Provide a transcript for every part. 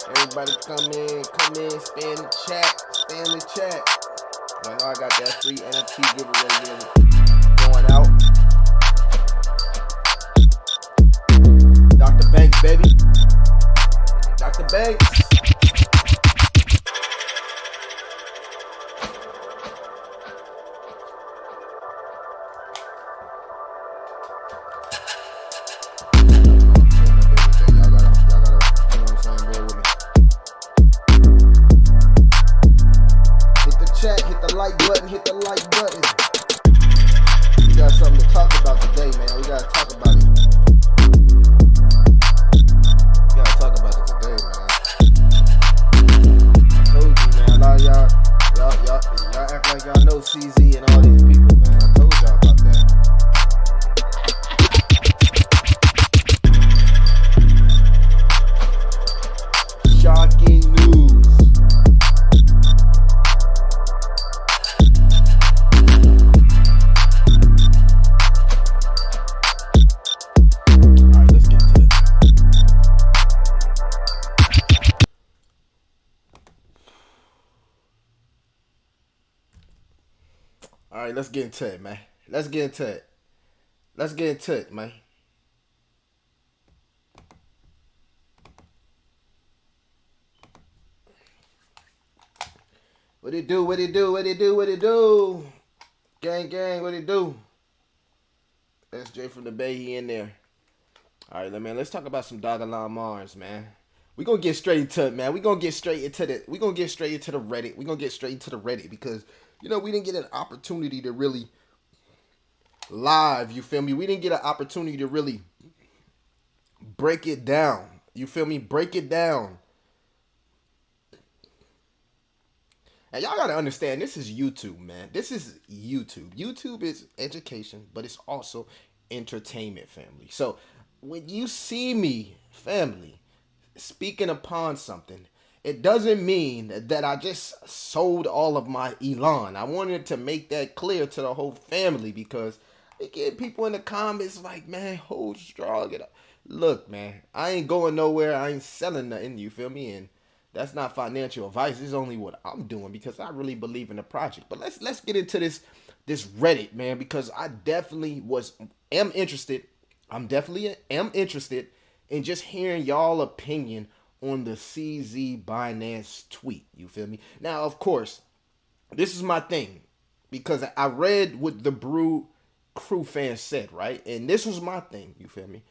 Everybody come in, stay in the chat. I know I got that free NFT giveaway going out. Dr. Banks, baby. Dr. Banks. Hit the like button. We got something to talk about today, man. We gotta talk about it. We gotta talk about it today, man. I told you, man. A lot of y'all act like y'all know CZ and all these people, man. I told y'all about that. Shocking news. All right, let's get into it, man. Let's get into it, man. What it do? Gang, what it do? SJ from the Bay, he in there. All right, man, let's talk about some Dogelon Mars, man. We gonna get straight into it, man. We gonna get straight into the Reddit because, you know, we didn't get an opportunity to really live, you feel me? We didn't get an opportunity to really break it down. You feel me? Break it down. And y'all gotta understand, this is YouTube, man. This is YouTube. YouTube is education, but it's also entertainment, family. So when you see me, family, speaking upon something, it doesn't mean that I just sold all of my Elon. I wanted to make that clear to the whole family because they get people in the comments like, man, hold strong. Look, man, I ain't going nowhere. I ain't selling nothing, you feel me? And that's not financial advice. It's only what I'm doing because I really believe in the project. But let's get into this Reddit, man, because I definitely am interested. I'm definitely interested in just hearing y'all opinion on the CZ Binance tweet. You feel me? Now, of course, this is my thing because I read what the Brew Crew fans said, right? And this was my thing. You feel me?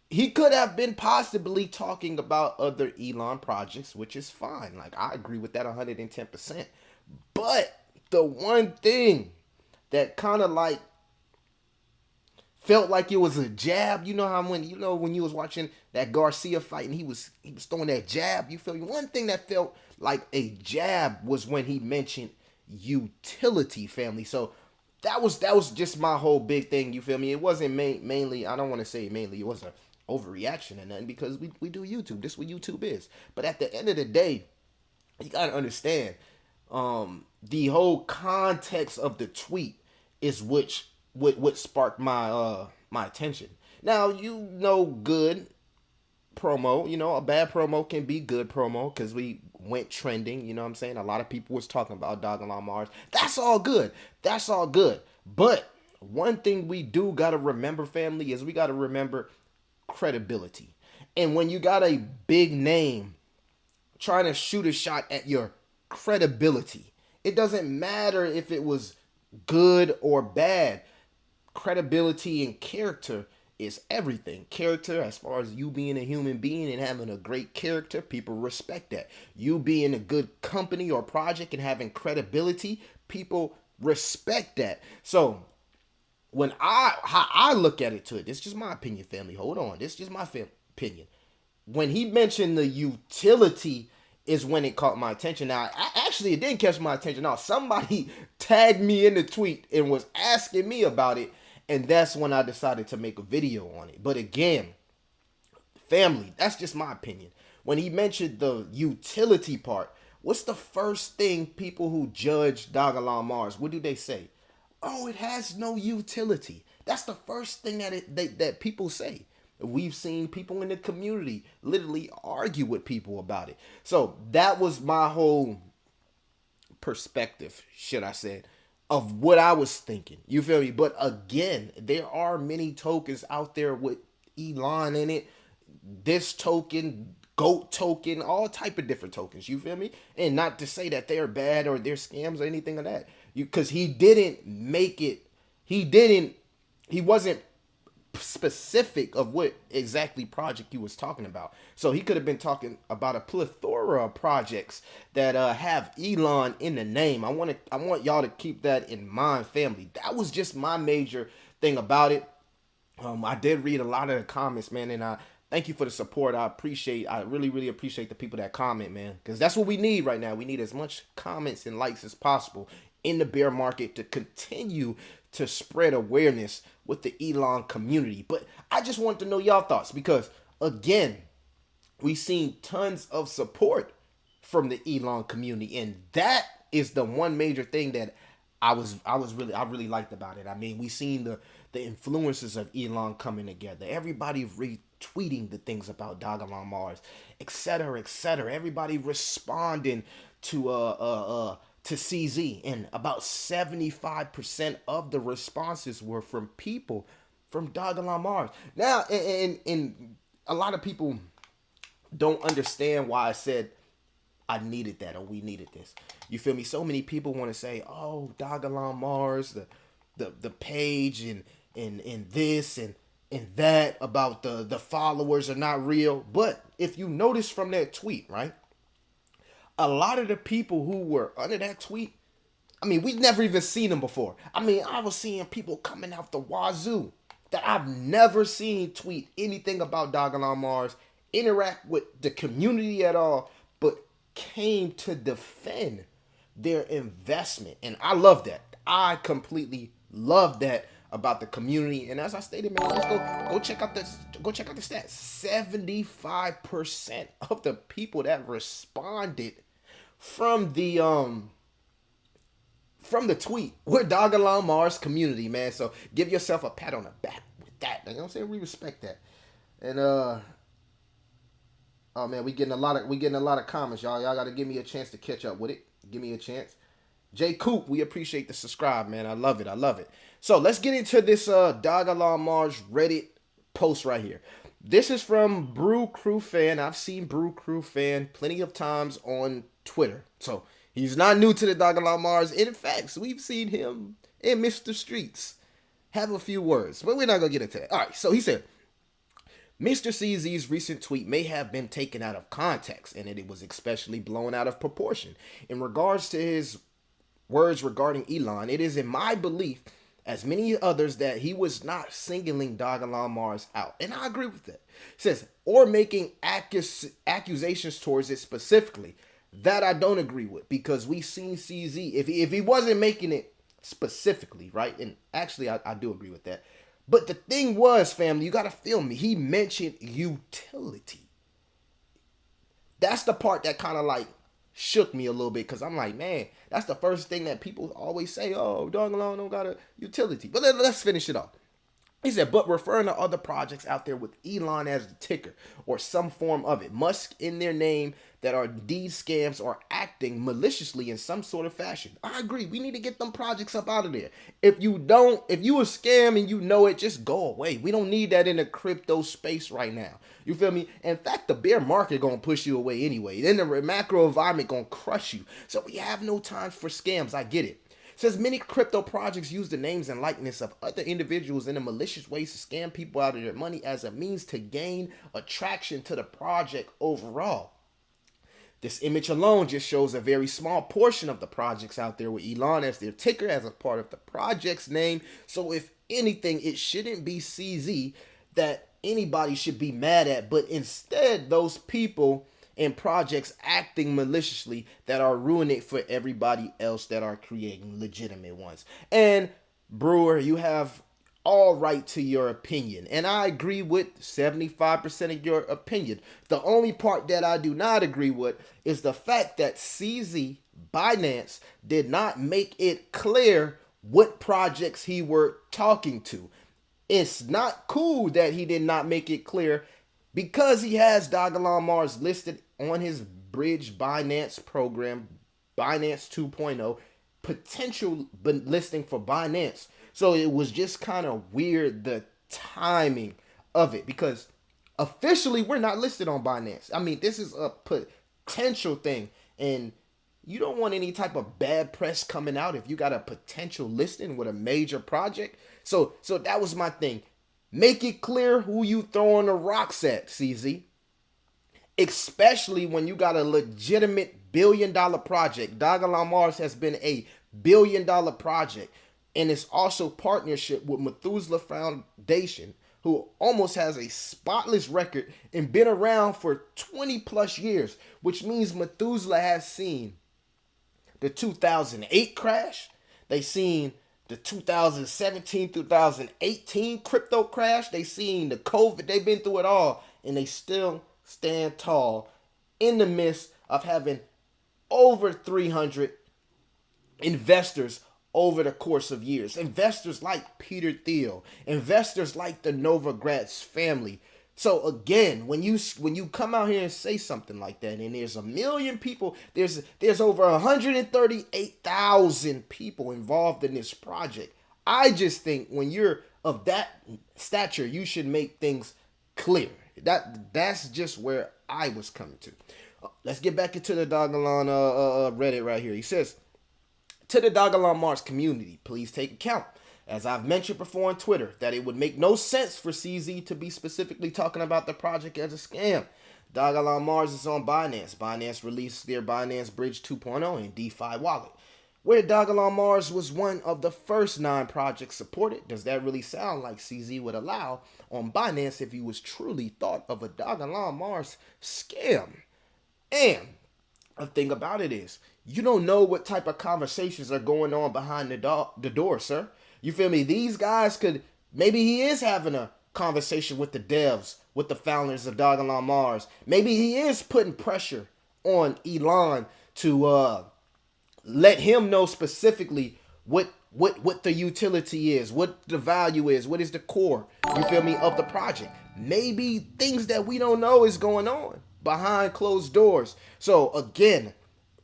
He could have been possibly talking about other Elon projects, which is fine. Like, I agree with that 110%. But the one thing that kind of like felt like it was a jab. You know how when you was watching that Garcia fight and he was throwing that jab, you feel me? One thing that felt like a jab was when he mentioned utility, family. So that was just my whole big thing, you feel me? It wasn't mainly, I don't want to say mainly, it wasn't overreaction or nothing because we do YouTube. This is what YouTube is. But at the end of the day, you gotta understand, the whole context of the tweet is what sparked my my attention. Now, you know, good promo, you know, a bad promo can be good promo because we went trending, you know what I'm saying? A lot of people was talking about Dogelon Mars. That's all good. But one thing we do gotta remember, family, is we gotta remember credibility. And when you got a big name trying to shoot a shot at your credibility, it doesn't matter if it was good or bad. Credibility and character is everything. Character, as far as you being a human being and having a great character, people respect that. You being a good company or project and having credibility, people respect that. So when how I look at it, this is just my opinion, family. Hold on, this is just my opinion. When he mentioned the utility is when it caught my attention. Now, actually, it didn't catch my attention. Now, somebody tagged me in the tweet and was asking me about it, and that's when I decided to make a video on it. But again, family, that's just my opinion. When he mentioned the utility part, what's the first thing people who judge Dogelon Mars, what do they say? Oh, it has no utility. That's the first thing that people say. We've seen people in the community literally argue with people about it. So that was my whole perspective, should I say, of what I was thinking. You feel me? But again, there are many tokens out there with Elon in it. This token, GOAT token, all type of different tokens. You feel me? And not to say that they're bad or they're scams or anything of that. Because he didn't make it. He wasn't specific of what exactly project he was talking about. So he could have been talking about a plethora of projects that have Elon in the name. I want y'all to keep that in mind, family. That was just my major thing about it. I did read a lot of the comments, man, and I thank you for the support. I really appreciate the people that comment, man, because that's what we need right now. We need as much comments and likes as possible in the bear market to continue to spread awareness with the Elon community. But I just want to know y'all thoughts because, again, we've seen tons of support from the Elon community, and that is the one major thing that I really liked about it. I mean, we seen the influences of Elon coming together. Everybody retweeting the things about Dogelon Mars, etc., etc. Everybody responding to CZ, and about 75% of the responses were from people from Dogelon Mars. Now, and a lot of people don't understand why I said I needed that or we needed this. You feel me? So many people want to say, "Oh, Dogelon Mars, the page and this and that about the followers are not real." But if you notice from that tweet, right? A lot of the people who were under that tweet, I mean, we've never even seen them before. I mean, I was seeing people coming out the wazoo that I've never seen tweet anything about Dogelon Mars, interact with the community at all, but came to defend their investment. And I love that. I completely love that about the community. And as I stated, man, let's go check out the stats. 75% of the people that responded from the tweet we're Dogelon Mars community, man. So give yourself a pat on the back with that. You know what I'm saying? We respect that. And oh man, we getting a lot of comments, y'all. Y'all gotta give me a chance to catch up with it. Give me a chance. Jay Coop, we appreciate the subscribe, man. I love it. So let's get into this Dogelon Mars Reddit post right here. This is from Brew Crew Fan. I've seen Brew Crew Fan plenty of times on Twitter. So he's not new to the Dogelon Mars. In fact, we've seen him in Mr. Streets have a few words, but we're not going to get into that. All right, so he said, Mr. CZ's recent tweet may have been taken out of context, and it was especially blown out of proportion. In regards to his words regarding Elon, it is in my belief, as many others, that he was not singling Dogelon Mars out. And I agree with that. It says, or making accusations towards it specifically. That I don't agree with, because we seen CZ, if he wasn't making it specifically, right? And actually, I do agree with that. But the thing was, family, you got to feel me. He mentioned utility. That's the part that kind of like shook me a little bit, because I'm like, man, that's the first thing that people always say. Oh, Dogelon don't got a utility. But let's finish it off. He said, but referring to other projects out there with Elon as the ticker or some form of it, Musk in their name, that are indeed scams or acting maliciously in some sort of fashion. I agree. We need to get them projects up out of there. If you a scam and you know it, just go away. We don't need that in the crypto space right now. You feel me? In fact, the bear market gonna push you away anyway. Then the macro environment gonna crush you. So we have no time for scams. I get it. It says many crypto projects use the names and likeness of other individuals in a malicious ways to scam people out of their money as a means to gain attraction to the project overall. This image alone just shows a very small portion of the projects out there with Elon as their ticker as a part of the project's name. So if anything, it shouldn't be CZ that anybody should be mad at, but instead those people and projects acting maliciously that are ruining it for everybody else that are creating legitimate ones. And Brewer, you have all right to your opinion, and I agree with 75% of your opinion. The only part that I do not agree with is the fact that CZ Binance did not make it clear what projects he were talking to. It's not cool that he did not make it clear because he has Dogelon Mars listed on his Bridge Binance program, Binance 2.0, potential listing for Binance. So it was just kind of weird, the timing of it, because officially we're not listed on Binance. I mean, this is a potential thing, and you don't want any type of bad press coming out if you got a potential listing with a major project. So that was my thing. Make it clear who you throwing the rocks at, CZ. Especially when you got a legitimate billion-dollar project. Dogelon Mars has been a billion-dollar project. And it's also partnership with Methuselah Foundation, who almost has a spotless record and been around for 20 plus years, which means Methuselah has seen the 2008 crash. They seen the 2017, 2018 crypto crash. They seen the COVID. They've been through it all, and they still stand tall in the midst of having over 300 investors over the course of years. Investors like Peter Thiel, investors like the Novogratz family. So again, when you come out here and say something like that, and there's a million people, there's over 138,000 people involved in this project. I just think when you're of that stature, you should make things clear. That's just where I was coming to. Let's get back into the Dogelon Reddit right here. He says, to the Dogelon Mars community, please take account, as I've mentioned before on Twitter, that it would make no sense for CZ to be specifically talking about the project as a scam. Dogelon Mars is on Binance. Binance released their Binance Bridge 2.0 and DeFi wallet, where Dogelon Mars was one of the first 9 projects supported. Does that really sound like CZ would allow on Binance if he was truly thought of a Dogelon Mars scam? And the thing about it is, you don't know what type of conversations are going on behind the door, sir. You feel me? These guys could, maybe he is having a conversation with the devs, with the founders of Dogelon Mars. Maybe he is putting pressure on Elon to let him know specifically what the utility is, what the value is, what is the core, you feel me, of the project. Maybe things that we don't know is going on behind closed doors. So again,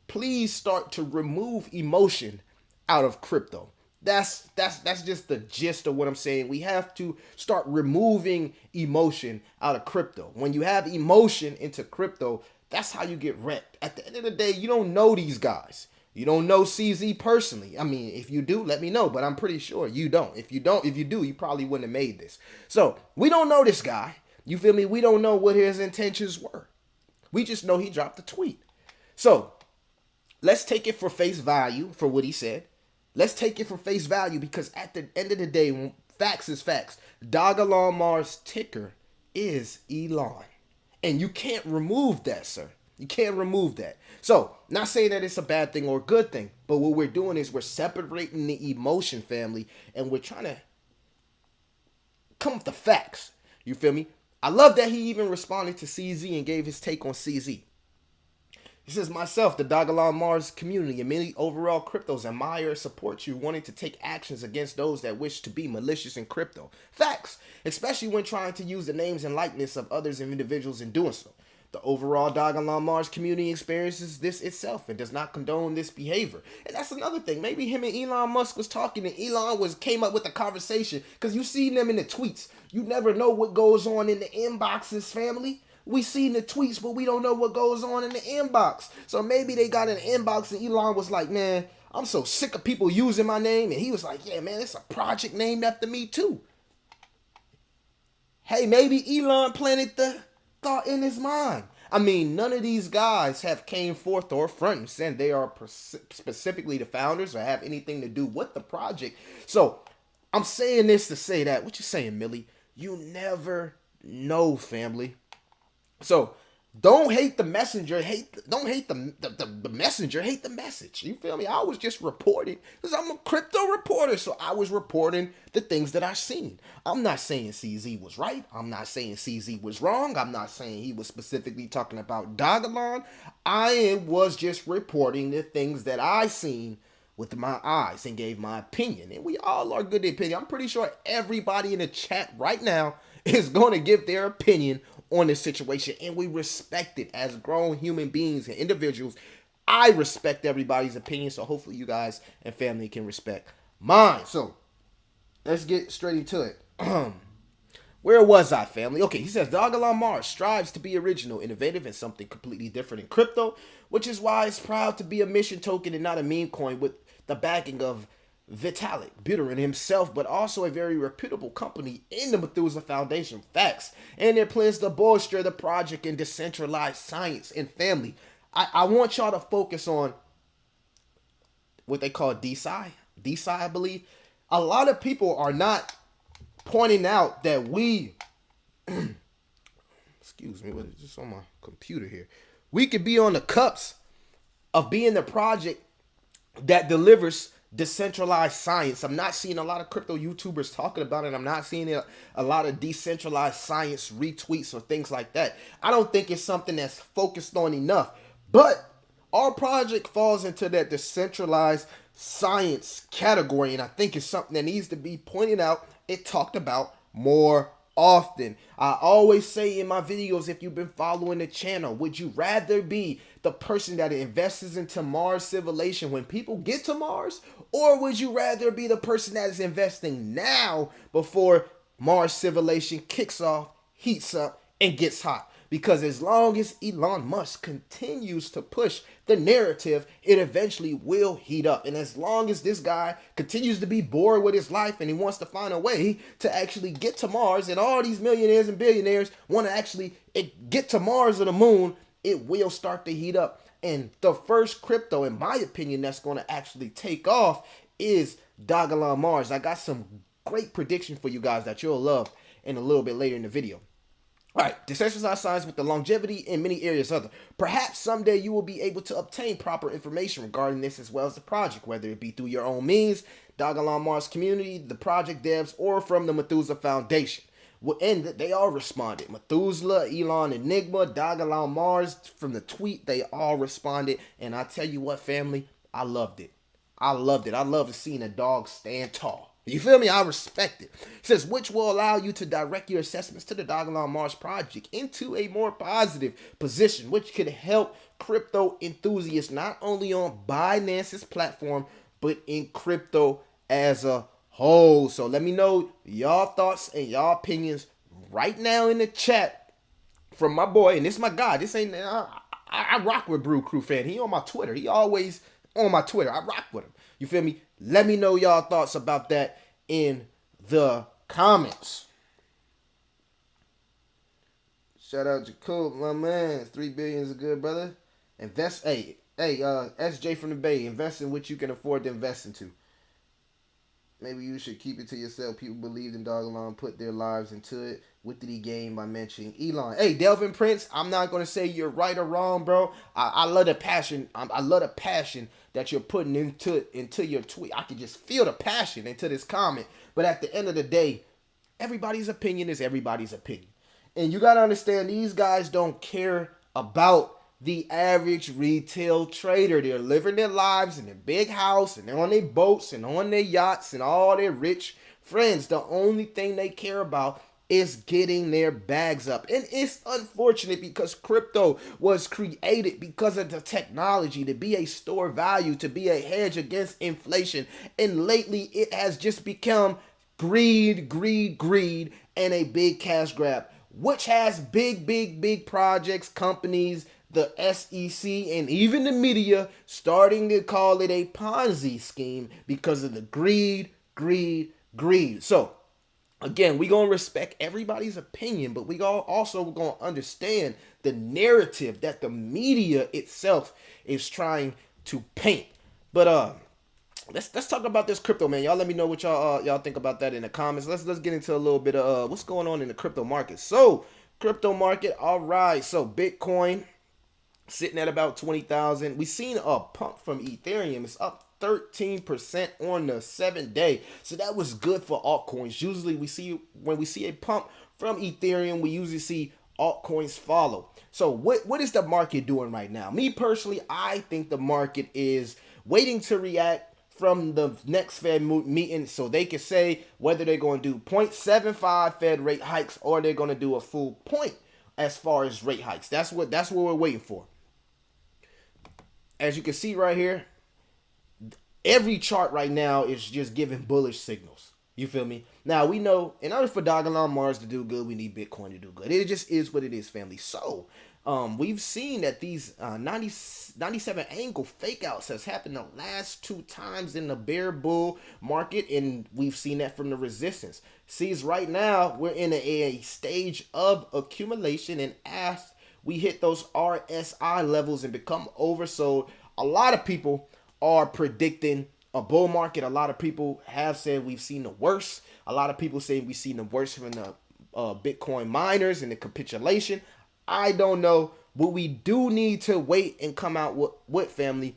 please start to remove emotion out of crypto. That's just the gist of what I'm saying. We have to start removing emotion out of crypto. When you have emotion into crypto, that's how you get wrecked. At the end of the day, you don't know these guys. You don't know CZ personally. I mean, if you do, let me know, but I'm pretty sure you don't. If you do, you probably wouldn't have made this. So we don't know this guy. You feel me? We don't know what his intentions were. We just know he dropped a tweet. So let's take it for face value for what he said. Let's take it for face value, because at the end of the day, facts is facts. Dogelon Mars ticker is Elon. And you can't remove that, sir. You can't remove that. So, not saying that it's a bad thing or a good thing, but what we're doing is we're separating the emotion, family, and we're trying to come with the facts. You feel me? I love that he even responded to CZ and gave his take on CZ. He says, myself, the Dogelon Mars community, and many overall cryptos admire and support you wanting to take actions against those that wish to be malicious in crypto. Facts, especially when trying to use the names and likeness of others and individuals in doing so. The overall Dogelon Mars community experiences this itself and does not condone this behavior. And that's another thing. Maybe him and Elon Musk was talking and Elon came up with a conversation, because you see them in the tweets. You never know what goes on in the inboxes, family. We seen the tweets, but we don't know what goes on in the inbox. So maybe they got an inbox and Elon was like, man, I'm so sick of people using my name. And he was like, yeah, man, it's a project named after me too. Hey, maybe Elon planted the thought in his mind. I mean, none of these guys have came forth or front and said they are specifically the founders or have anything to do with the project. So I'm saying this to say that. What you saying, Millie? You never know, family. So don't hate the messenger. Don't hate the messenger. Hate the message. You feel me? I was just reporting because I'm a crypto reporter. So I was reporting the things that I seen. I'm not saying CZ was right. I'm not saying CZ was wrong. I'm not saying he was specifically talking about Dogelon. I was just reporting the things that I seen with my eyes and gave my opinion. And we all are good at opinion. I'm pretty sure everybody in the chat right now is going to give their opinion on this situation, and we respect it as grown human beings and individuals. I respect everybody's opinion, so hopefully you guys and family can respect mine. So let's get straight into it. Where was I, family? Okay, he says Dogelon Mars strives to be original, innovative, and something completely different in crypto, which is why it's proud to be a mission token and not a meme coin with the backing of Vitalik Buterin himself, but also a very reputable company in the Methuselah Foundation. Facts. And their plans to bolster the project in decentralized science and family. I want y'all to focus on what they call DeSci. DeSci, I believe. A lot of people are not pointing out that we excuse me, what is this on my computer here? We could be on the cups of being the project that delivers decentralized science. I'm not seeing a lot of crypto YouTubers talking about it. I'm not seeing a lot of decentralized science retweets or things like that. I don't think it's something that's focused on enough. But our project falls into that decentralized science category, and I think it's something that needs to be pointed out and talked about more often. I always say in my videos, if you've been following the channel, would you rather be the person that invests into Mars civilization when people get to Mars, or would you rather be the person that is investing now before Mars civilization kicks off, heats up, and gets hot? Because as long as Elon Musk continues to push the narrative, it eventually will heat up. And as long as this guy continues to be bored with his life and he wants to find a way to actually get to Mars, and all these millionaires and billionaires want to actually get to Mars or the moon, it will start to heat up. And the first crypto, in my opinion, that's going to actually take off is Dogelon Mars. I got some great predictions for you guys that you'll love in a little bit later in the video. All right, decentralized science with the longevity in many areas other. Perhaps someday you will be able to obtain proper information regarding this as well as the project, whether it be through your own means, Dogelon Mars community, the project devs, or from the Methuselah Foundation. And they all responded. Methuselah, Elon, Enigma, Dogelon Mars, from the tweet, they all responded. And I tell you what, family, I loved it. I loved it. I love seeing a dog stand tall. You feel me? I respect it. It says, which will allow you to direct your assessments to the Dogelon Mars project into a more positive position, which could help crypto enthusiasts not only on Binance's platform, but in crypto as a whole. So let me know y'all thoughts and y'all opinions right now in the chat from my boy. And this is my guy. This ain't, I rock with Brew Crew fan. He on my Twitter. He always on my Twitter. I rock with him. You feel me? Let me know y'all thoughts about that in the comments. Shout out Jacob, my man. 3 billion is a good brother. Invest, SJ from the Bay. Invest in what you can afford to invest into. Maybe you should keep it to yourself. People believed in Dogelon, put their lives into it. What did he gain by mentioning Elon? Hey, Delvin Prince, I'm not going to say you're right or wrong, bro. I love the passion. I love the passion that you're putting into your tweet. I can just feel the passion into this comment. But at the end of the day, everybody's opinion is everybody's opinion. And you got to understand, these guys don't care about the average retail trader. They're living their lives in their big house and they're on their boats and on their yachts and all their rich friends. The only thing they care about is getting their bags up. And it's unfortunate because crypto was created because of the technology to be a store value, to be a hedge against inflation. And lately it has just become greed, and a big cash grab, which has big projects, companies, the SEC and even the media starting to call it a Ponzi scheme because of the greed, greed, greed. So again, we gonna respect everybody's opinion, but we also gonna understand the narrative that the media itself is trying to paint. But let's talk about this crypto, man. Y'all let me know what y'all think about that in the comments. Let's get into a little bit of what's going on in the crypto market. So crypto market, all right. So Bitcoin sitting at about 20,000. We seen a pump from Ethereum. It's up 13% on the 7-day. So that was good for altcoins. Usually when we see a pump from Ethereum, we usually see altcoins follow. So what is the market doing right now? Me personally, I think the market is waiting to react from the next Fed meeting so they can say whether they're going to do 0.75 Fed rate hikes or they're going to do a full point as far as rate hikes. That's what we're waiting for. As you can see right here, every chart right now is just giving bullish signals. You feel me? Now, we know in order for Dogelon Mars to do good, we need Bitcoin to do good. It just is what it is, family. So, we've seen that these 97 angle fake outs has happened the last 2 times in the bear bull market, and we've seen that from the resistance. Sees right now we're in a stage of accumulation, and as we hit those RSI levels and become oversold, a lot of people are predicting a bull market. A lot of people have said we've seen the worst. A lot of people say we've seen the worst from the Bitcoin miners and the capitulation. I don't know. What we do need to wait and come out with family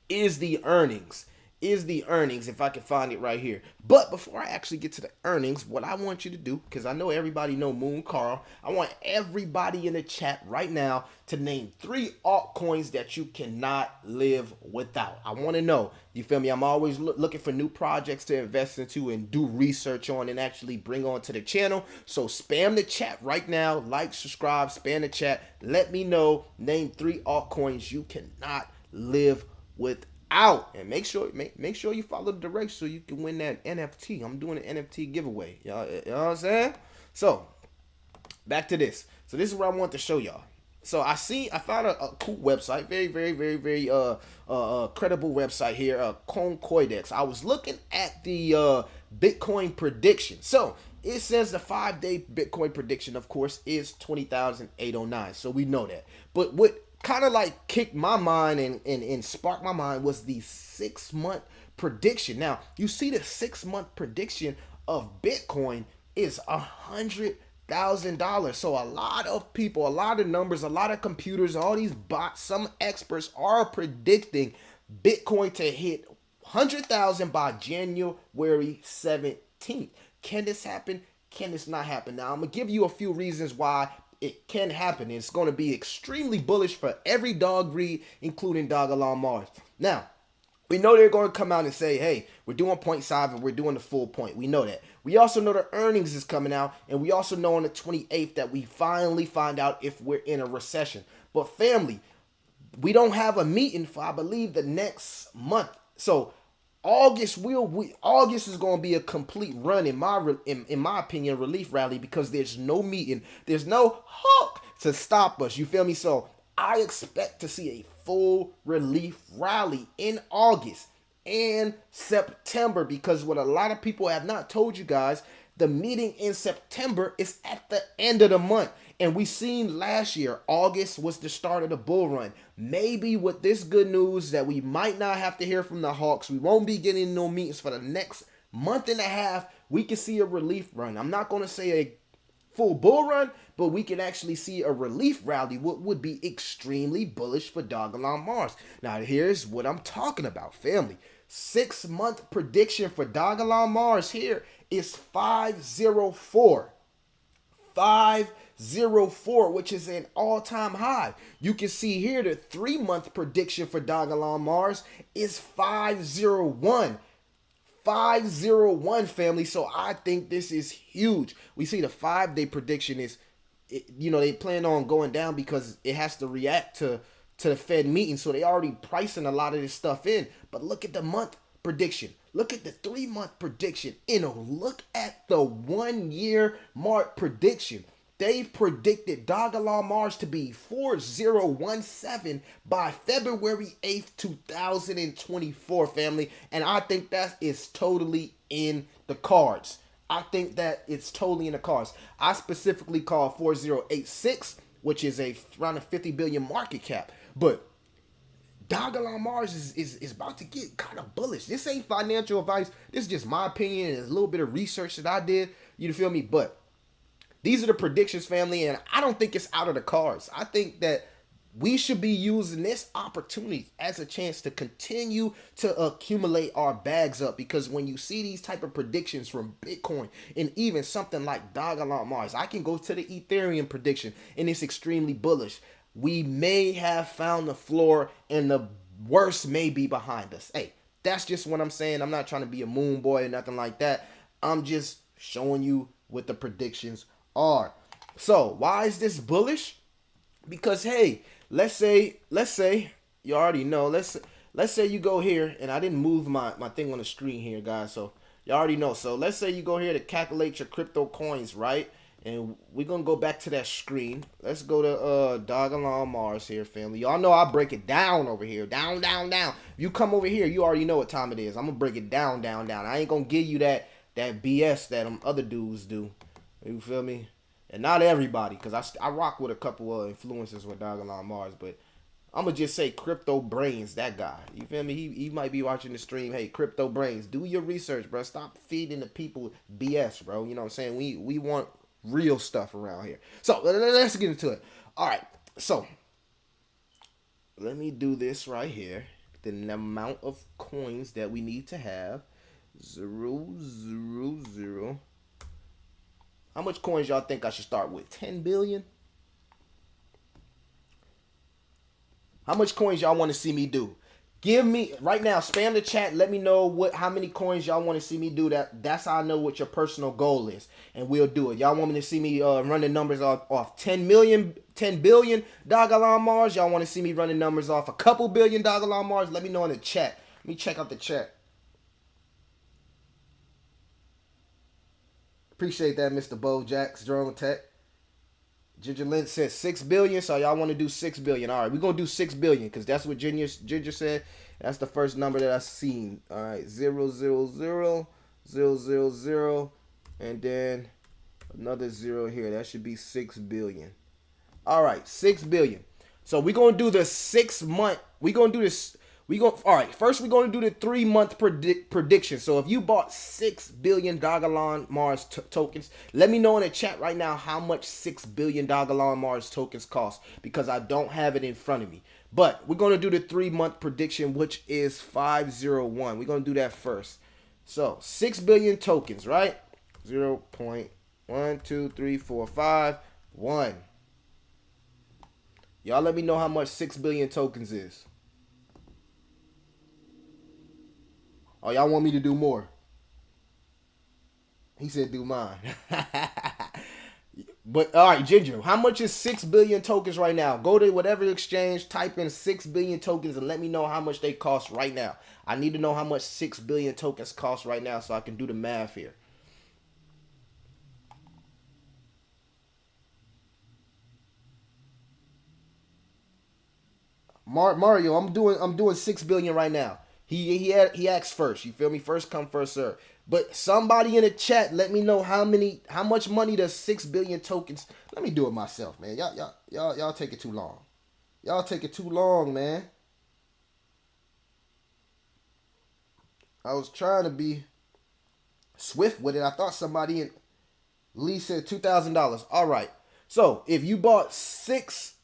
is the earnings. If I can find it right here. But before I actually get to the earnings, what I want you to do, because I know everybody know Moon Carl, I want everybody in the chat right now to name 3 altcoins that you cannot live without. I want to know. You feel me? I'm always looking for new projects to invest into and do research on and actually bring on to the channel. So spam the chat right now. Like, subscribe, spam the chat. Let me know. Name 3 altcoins you cannot live without. And make sure you follow the directions so you can win that NFT. I'm doing an NFT giveaway. Y'all know what I'm saying? So back to this. So this is what I want to show y'all. So I found a cool website, very credible website here, Concoidex. I was looking at the Bitcoin prediction. So it says the 5-day Bitcoin prediction, of course, is 20,809. So we know that. But what kind of like kicked my mind and sparked my mind was the 6-month prediction. Now, you see the 6-month prediction of Bitcoin is $100,000. So a lot of people, a lot of numbers, a lot of computers, all these bots, some experts are predicting Bitcoin to hit 100,000 by January 17th. Can this happen? Can this not happen? Now, I'm going to give you a few reasons why it can happen. It's going to be extremely bullish for every dog breed, including Dogelon Mars. Now, we know they're going to come out and say, hey, we're doing 0.5 and we're doing the full point. We know that. We also know the earnings is coming out, and we also know on the 28th that we finally find out if we're in a recession. But family, we don't have a meeting for, I believe, the next month. So August is going to be a complete run in my opinion, relief rally, because there's no meeting, there's no hook to stop us. You feel me? So I expect to see a full relief rally in August and September, because what a lot of people have not told you guys, the meeting in September is at the end of the month. And we seen last year, August was the start of the bull run. Maybe with this good news that we might not have to hear from the Hawks, we won't be getting no meetings for the next month and a half, we can see a relief run. I'm not going to say a full bull run, but we can actually see a relief rally, what would be extremely bullish for Dogelon Mars. Now, here's what I'm talking about, family. 6-month prediction for Dogelon Mars here is 504. 504, which is an all-time high. You can see here the 3-month prediction for Dogelon Mars is 501. 501, family. So I think this is huge. We see the 5-day prediction is, they plan on going down because it has to react to the Fed meeting. So they already pricing a lot of this stuff in. But look at the month prediction. Look at the 3-month prediction. And look at the 1-year mark prediction. They predicted Dogelon Mars to be 4017 by February 8th, 2024, family. And I think that is totally in the cards. I think that it's totally in the cards. I specifically call 4086, which is around a 50 billion market cap. But Dogelon Mars is about to get kind of bullish. This ain't financial advice. This is just my opinion and a little bit of research that I did. You feel me? But these are the predictions, family, and I don't think it's out of the cards. I think that we should be using this opportunity as a chance to continue to accumulate our bags up, because when you see these type of predictions from Bitcoin and even something like Dogelon Mars, I can go to the Ethereum prediction and it's extremely bullish. We may have found the floor and the worst may be behind us. Hey, that's just what I'm saying. I'm not trying to be a moon boy or nothing like that. I'm just showing you what the predictions are. So why is this bullish? Because hey, let's say you already know, let's say you go here, and I didn't move my thing on the screen here, guys, so you already know. So let's say you go here to calculate your crypto coins, right? And we're gonna go back to that screen. Let's go to Dogelon Mars here, family. Y'all know I break it down over here. Down. You come over here, you already know what time it is. I'm gonna break it down. I ain't gonna give you that BS that them other dudes do. You feel me? And not everybody, because I rock with a couple of influencers with Dogelon Mars, but I'm going to just say Crypto Brains, that guy. You feel me? He might be watching the stream. Hey, Crypto Brains, do your research, bro. Stop feeding the people BS, bro. You know what I'm saying? We want real stuff around here. So, let's get into it. All right. So, let me do this right here. The amount of coins that we need to have. 0. How much coins y'all think I should start with? 10 billion? How much coins y'all want to see me do? Give me right now, spam the chat, let me know how many coins y'all want to see me do. That's how I know what your personal goal is, and we'll do it. Y'all want me to see me run the numbers off 10 billion Dogelon Mars? Y'all want to see me run the numbers off a couple billion Dogelon Mars? Let me know in the chat. Let me check out the chat. Appreciate that, Mr. Bojack's Drone Tech. Ginger Lynn says 6 billion, so y'all want to do 6 billion. All right, we're going to do 6 billion because that's what Ginger said. That's the first number that I've seen. All right, 0, 0, 0, 0, 0, 0, and then another 0 here. That should be 6 billion. All right, 6 billion. So we're going to do the 6 month. We're going to do this. All right, first we're going to do the 3 month prediction. So if you bought 6 billion Dogelon Mars tokens, let me know in the chat right now how much 6 billion Dogelon Mars tokens cost, because I don't have it in front of me. But we're going to do the 3 month prediction, which is 501. We're going to do that first. So 6 billion tokens, right? 0.12345 Y'all let me know how much 6 billion tokens is. Oh, y'all want me to do more? He said do mine. But, all right, Ginger, how much is 6 billion tokens right now? Go to whatever exchange, type in 6 billion tokens, and let me know how much they cost right now. I need to know how much 6 billion tokens cost right now so I can do the math here. Mario, I'm doing 6 billion right now. He asked first. You feel me? First come, first serve. But somebody in the chat, let me know how much money does 6 billion tokens. Let me do it myself, man. Y'all take it too long. Y'all take it too long, man. I was trying to be swift with it. I thought somebody in Lee said $2,000. All right. So if you bought 6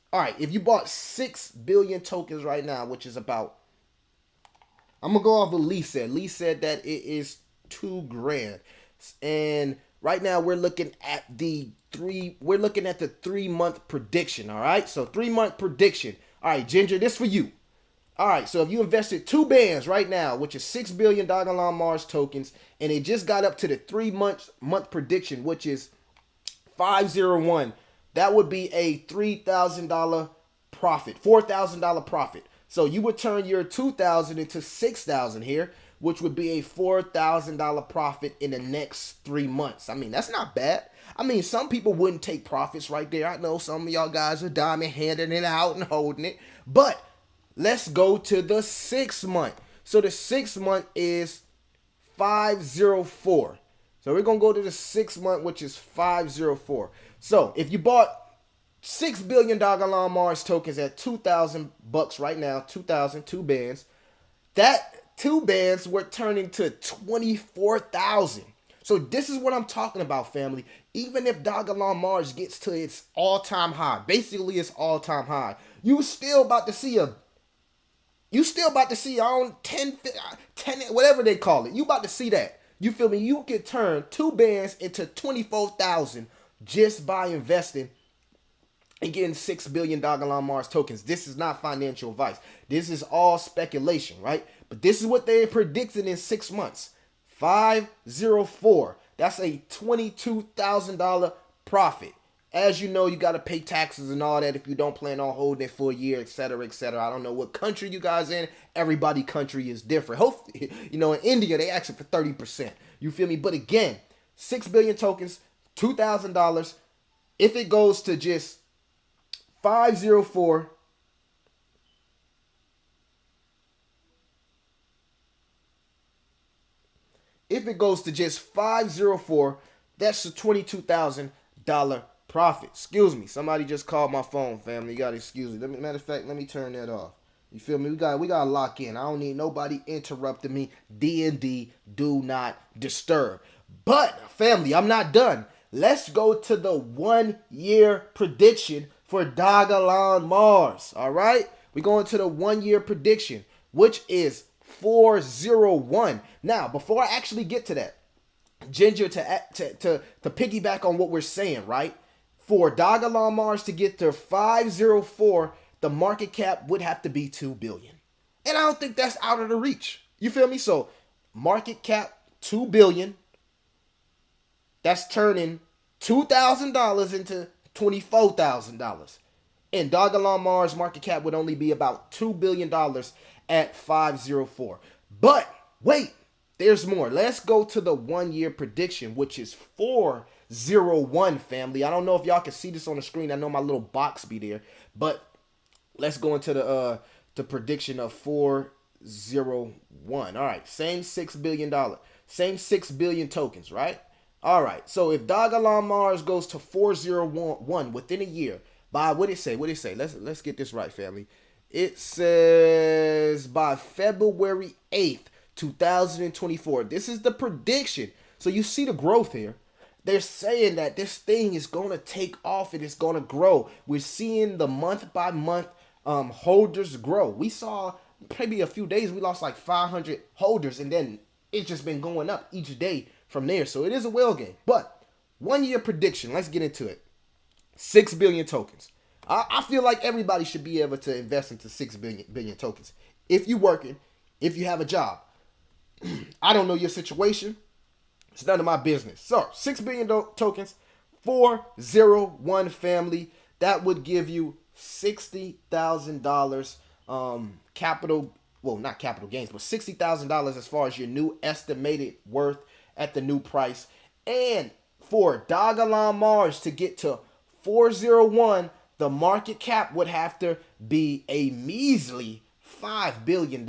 billion tokens right now, which is about, I'm gonna go off what Lee said. Lee said that it is $2,000, and right now we're looking at the 3 month prediction. All right, so 3 month prediction. All right, Ginger, this for you. All right, so if you invested 2 bands right now, which is 6 billion Dogelon Mars tokens, and it just got up to the 3 month prediction, which is 501, that would be a $3,000 profit, $4,000 profit. So you would turn your 2,000 into 6,000 here, which would be a $4,000 profit in the next 3 months. I mean, that's not bad. I mean, some people wouldn't take profits right there. I know some of y'all guys are diamond handing it out and holding it. But let's go to the 6 month. So the 6 month is 504. So we're going to go to the 6 month, which is 504. So if you bought 6 billion Dogelon Mars tokens at $2,000 right now, 2,000, two bands, that two bands were turning to 24,000. So this is what I'm talking about, family. Even if Dogelon Mars gets to its all-time high, basically its all-time high, you still about to see on 10, whatever they call it. You about to see that. You feel me? You can turn two bands into 24,000 just by investing and getting 6 billion Dogelon Mars tokens. This is not financial advice. This is all speculation, right? But this is what they're predicting in 6 months. 504. That's a $22,000 profit. As you know, you got to pay taxes and all that if you don't plan on holding it for a year, etc., etc. I don't know what country you guys in. Everybody country is different. Hopefully, in India, they ask for 30%. You feel me? But again, 6 billion tokens, $2,000. If it goes to just 504, if it goes to just 504, that's a $22,000 profit. Excuse me. Somebody just called my phone, family. You gotta excuse me. Matter of fact, let me turn that off. You feel me? We gotta lock in. I don't need nobody interrupting me. D&D, do not disturb. But family, I'm not done. Let's go to the 1 year prediction for Dogelon Mars. All right, we're going to the 1 year prediction, which is 401. Now, before I actually get to that, Ginger, to piggyback on what we're saying, right? For Dogelon Mars to get to 504, the market cap would have to be 2 billion. And I don't think that's out of the reach. You feel me? So, market cap 2 billion. That's turning $2,000 into $24,000. And Dogelon Mars market cap would only be about $2 billion at 504. But wait, there's more. Let's go to the 1 year prediction, which is 401, family. I don't know if y'all can see this on the screen. I know my little box be there, but let's go into the prediction of 401. All right, same $6 billion, same 6 billion tokens, right? All right, so if Dogelon Mars goes to 401 within a year, by what it say? Let's get this right, family. It says by February 8th, 2024. This is the prediction. So you see the growth here. They're saying that this thing is going to take off and it's going to grow. We're seeing the month by month holders grow. We saw maybe a few days we lost like 500 holders, and then it's just been going up each day from there. So it is a whale game. But 1 year prediction, let's get into it. 6 billion tokens. I feel like everybody should be able to invest into 6 billion tokens. If you're working, if you have a job. I don't know your situation. It's none of my business. So 6 billion tokens, 401 family. That would give you $60,000 capital. Well, not capital gains, but $60,000 as far as your new estimated worth at the new price. And for Dogelon Mars to get to 401, the market cap would have to be a measly $5 billion.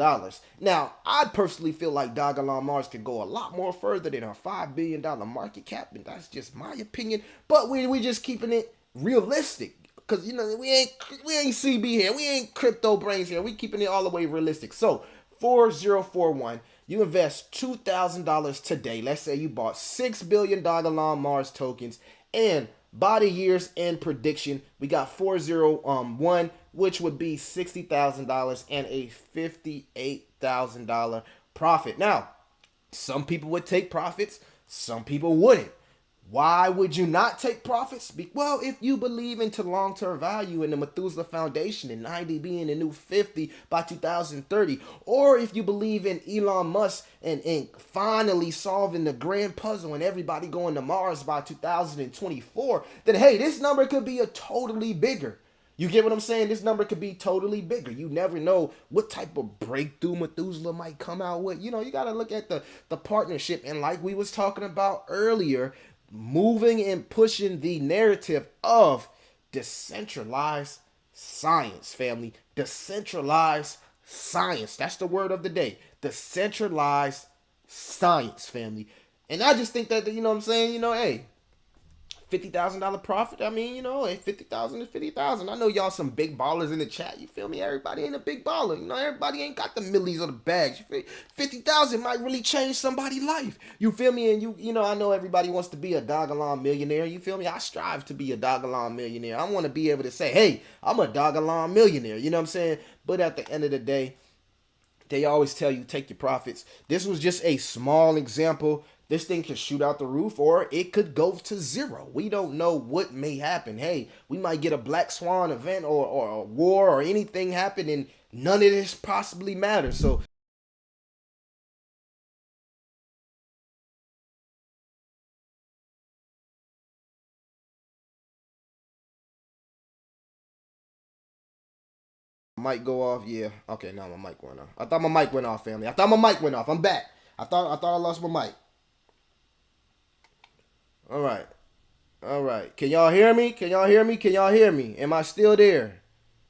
Now, I personally feel like Dogelon Mars could go a lot more further than a $5 billion market cap, and that's just my opinion. But we just keeping it realistic, because we ain't CB here, we ain't crypto brains here. We keeping it all the way realistic. So 4041, you invest $2,000 today. Let's say you bought 6 billion Dogelon Mars tokens, and by the year's end prediction, we got 401, which would be $60,000 and a $58,000 profit. Now, some people would take profits, some people wouldn't. Why would you not take profits? Well, if you believe into long-term value in the Methuselah Foundation and 90 being the new 50 by 2030, or if you believe in Elon Musk and finally solving the grand puzzle and everybody going to Mars by 2024, then hey, this number could be a totally bigger. You get what I'm saying? This number could be totally bigger. You never know what type of breakthrough Methuselah might come out with. You got to look at the partnership. And like we was talking about earlier, moving and pushing the narrative of decentralized science, family. Decentralized science. That's the word of the day. Decentralized science, family. And I just think that, what I'm saying, hey, $50,000 profit. I mean, hey, 50,000 is 50,000. I know y'all some big ballers in the chat. You feel me? Everybody ain't a big baller. Everybody ain't got the millies or the bags. 50,000 might really change somebody's life. You feel me? And I know everybody wants to be a Dogelon millionaire. You feel me? I strive to be a Dogelon millionaire. I want to be able to say, hey, I'm a Dogelon millionaire. You know what I'm saying? But at the end of the day, they always tell you take your profits. This was just a small example. This thing could shoot out the roof or it could go to zero. We don't know what may happen. Hey, we might get a black swan event or a war or anything happen, and none of this possibly matters. So mic go off. Yeah. Okay, now my mic went off. I thought my mic went off, family. I thought my mic went off. I'm back. I thought I lost my mic. All right. All right. Can y'all hear me? Can y'all hear me? Can y'all hear me? Am I still there?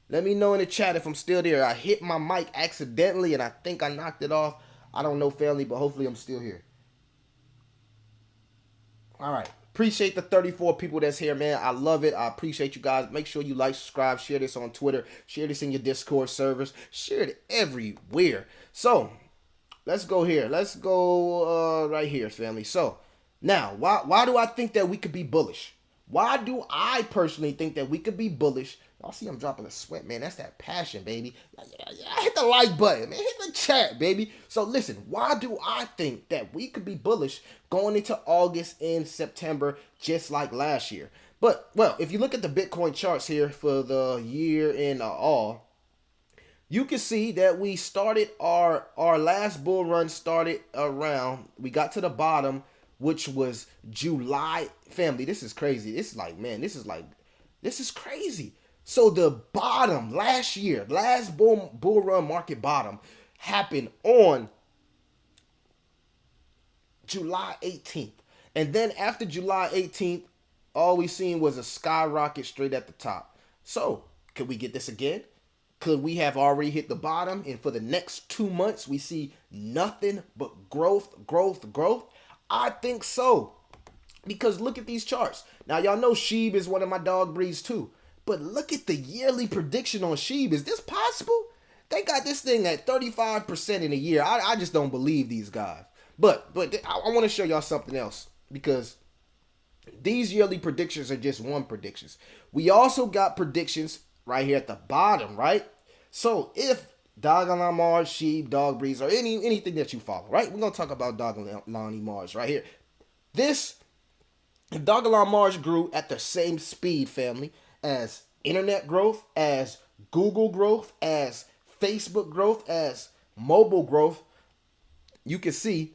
Let me know in the chat if I'm still there. I hit my mic accidentally and I think I knocked it off. I don't know, family, but hopefully I'm still here. All right. Appreciate the 34 people that's here, man. I love it. I appreciate you guys. Make sure you like, subscribe, share this on Twitter, share this in your Discord servers, share it everywhere. So let's go here. Let's go right here, family. So now, why do I think that we could be bullish? Why do I personally think that we could be bullish? Y'all see I'm dropping a sweat, man. That's that passion, baby. Yeah, hit the like button, man. Hit the chat, baby. So listen, why do I think that we could be bullish going into August and September just like last year? But, well, if you look at the Bitcoin charts here for the year in all, you can see that we started our last bull run started around, we got to the bottom, which was July. Family, this is crazy. It's like, man, this is crazy. So the bottom last year, last bull run market bottom happened on July 18th. And then after July 18th, all we seen was a skyrocket straight at the top. So could we get this again? Could we have already hit the bottom and for the next 2 months we see nothing but growth? I think so. Because look at these charts. Now y'all know Sheeb is one of my dog breeds too. But look at the yearly prediction on Sheeb. Is this possible? They got this thing at 35% in a year. I just don't believe these guys. But I want to show y'all something else. Because these yearly predictions are just one predictions. We also got predictions right here at the bottom, right? So if Dogelon Mars, Sheep, dog breeds, or anything that you follow, right? We're going to talk about Dogelon Mars right here. If Dogelon Mars grew at the same speed, family, as internet growth, as Google growth, as Facebook growth, as mobile growth, you can see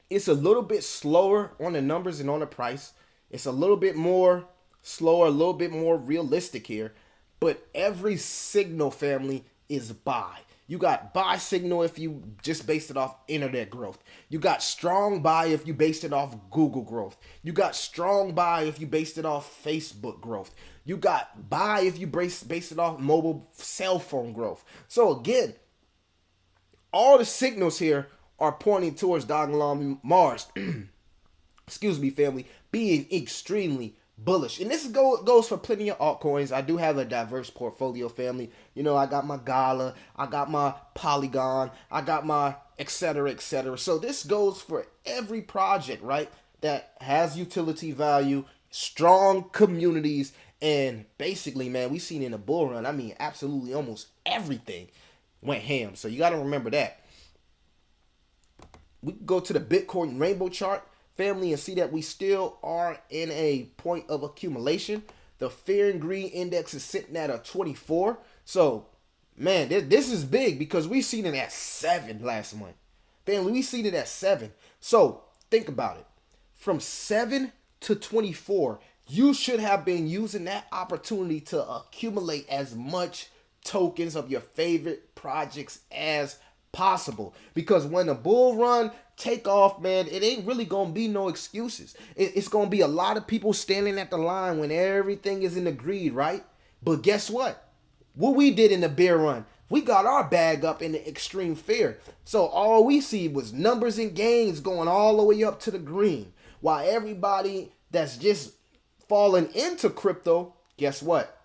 it's a little bit slower on the numbers and on the price. It's a little bit more slower, a little bit more realistic here. But every signal, family, is buy. You got buy signal if you just based it off internet growth. You got strong buy if you based it off Google growth. You got strong buy if you based it off Facebook growth. You got buy if you based it off mobile cell phone growth. So again, all the signals here are pointing towards Dogelon Mars. Excuse me, family, being extremely bullish. And this goes for plenty of altcoins. I do have a diverse portfolio, family. I got my Gala, I got my Polygon, I got my etc, etc. So this goes for every project, right, that has utility value, strong communities, and basically, man, we seen in a bull run, I mean, absolutely almost everything went ham. So you got to remember that. We can go to the Bitcoin rainbow chart, family, and see that we still are in a point of accumulation. The fear and greed index is sitting at a 24. So, man, this is big because we seen it at 7 last month. Family, we seen it at 7. So, think about it. From 7 to 24, You should have been using that opportunity to accumulate as much tokens of your favorite projects as possible. Because when the bull run take off, man, it ain't really gonna be no excuses. It's gonna be a lot of people standing at the line when everything is in the greed, right? But guess what? What we did in the bear run, we got our bag up in the extreme fear. So all we see was numbers and gains going all the way up to the green. While everybody that's just falling into crypto, guess what?